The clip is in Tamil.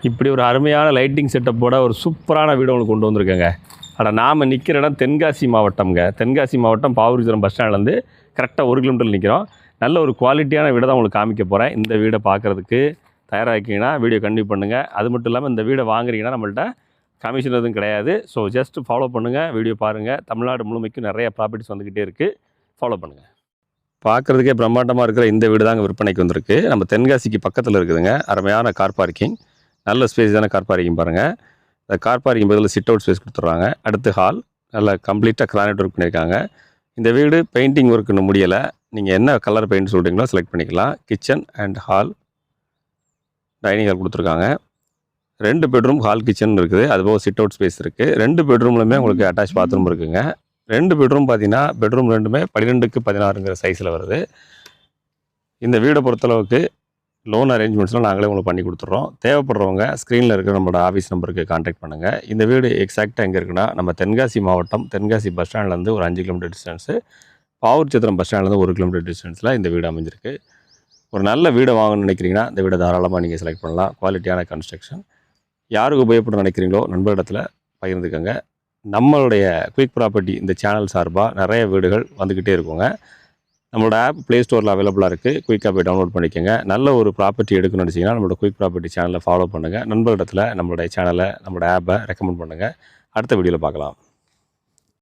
இப்படி ஒரு அருமையான லைட்டிங் செட்டப்போட ஒரு சூப்பரான வீடு உங்களுக்கு கொண்டு வந்திருக்கேங்க. நாம் நிற்கிற இடம் தென்காசி மாவட்டம்ங்க. தென்காசி மாவட்டம் பாவூர்சரம் பஸ் ஸ்டாண்ட்லேருந்து கரெக்டாக 1 கிலோமீட்டர் நிற்கிறோம். நல்ல ஒரு குவாலிட்டியான வீடை தான் உங்களுக்கு காமிக்க போகிறேன். இந்த வீடை பார்க்குறதுக்கு தயாராகிக்கிங்கன்னா வீடியோ கண்டினியூ பண்ணுங்கள். அது மட்டும் இல்லாமல் இந்த வீடை வாங்குறீங்கன்னா நம்மள்ட்ட கமிஷன் எதுவும் கிடையாது. ஸோ ஜஸ்ட் ஃபாலோ பண்ணுங்கள், வீடியோ பாருங்கள். தமிழ்நாடு முழுமைக்கும் நிறைய ப்ராப்பர்ட்டிஸ் வந்துக்கிட்டே இருக்குது. ஃபாலோ பண்ணுங்கள். பார்க்குறதுக்கே பிரம்மாண்டமாக இருக்கிற இந்த வீடு தாங்க விற்பனைக்கு வந்திருக்கு. நம்ம தென்காசிக்கு பக்கத்தில் இருக்குதுங்க. அருமையான கார் பார்க்கிங், நல்ல ஸ்பேஸ் தானே கார் பார்க்கிங் பாருங்கள். இந்த கார் பார்க்கிங் பதில் சிட் அவுட் ஸ்பேஸ் கொடுத்துட்றாங்க. அடுத்து ஹால் நல்லா கம்ப்ளீட்டாக கிரானைட் ஒர்க் பண்ணியிருக்காங்க. இந்த வீடு பெயிண்டிங் ஒர்க் இன்னும் முடியலை. நீங்கள் என்ன கலர் பெயிண்ட் சொல்கிறீங்களோ செலக்ட் பண்ணிக்கலாம். Kitchen and hall, dining hall கொடுத்துருக்காங்க. 2 பெட்ரூம் ஹால் கிச்சன் இருக்குது. அதுபோக சிட் அவுட் ஸ்பேஸ் இருக்குது. 2 பெட்ரூம்லையுமே உங்களுக்கு அட்டாச் பாத்ரூம் இருக்குங்க. 2 பெட்ரூம் பார்த்தீங்கன்னா பெட்ரூம் 2மே 12க்கு 16ங்கிற சைஸில் வருது. இந்த வீடை பொறுத்தளவுக்கு லோன் அரேஞ்ச்மெண்ட்ஸ்லாம் நாங்களே உங்களுக்கு பண்ணி கொடுத்துட்றோம். தேவைப்படுறவங்க ஸ்க்ரீனில் இருக்கிற நம்மளோட ஆஃபீஸ் நம்பருக்கு கான்டாக்ட் பண்ணுங்கள். இந்த வீடு எக்ஸாக்டாக எங்கே இருக்குன்னா நம்ம தென்காசி மாவட்டம் தென்காசி பஸ் ஸ்டாண்ட்லேருந்து ஒரு 5 கிலோமீட்டர் டிஸ்டன்ஸு, பாவூர்சத்திரம் பஸ் ஸ்டாண்ட்லேருந்து 1 கிலோமீட்டர் டிஸ்டன்ஸில் இந்த வீடு அமைஞ்சிருக்கு. ஒரு நல்ல வீடை வாங்கணும்னு நினைக்கிறீங்கன்னா இந்த வீடை தாராளமாக நீங்கள் செலக்ட் பண்ணலாம். குவாலிட்டியான கன்ஸ்ட்ரக்ஷன். யாருக்கு உபயோகப்பட நினைக்கிறீங்களோ நண்பரிடத்தில் பகிர்ந்துக்கங்க. நம்மளுடைய குயிக் ப்ராப்பர்ட்டி இந்த சேனல் சார்பாக நிறைய வீடுகள் வந்துக்கிட்டே இருக்குங்க. நம்மளோட ஆப் ப்ளே ஸ்டோரில் அவைலபிளாக இருக்குது. குயிக்காக போய் டவுன்லோட் பண்ணிக்கோங்க. நல்ல ஒரு ப்ராப்பர்ட்டி எடுக்கணும்னு நினச்சிங்கன்னா நம்மளோட குயிக் ப்ராப்பர்ட்டி சேனலை ஃபாலோ பண்ணுங்கள். நண்பரிடத்தில் நம்மளுடைய சேனலை, நம்மளோட ஆப்பை ரெக்கமெண்ட் பண்ணுங்கள். அடுத்த வீடியோவில் பார்க்கலாம்.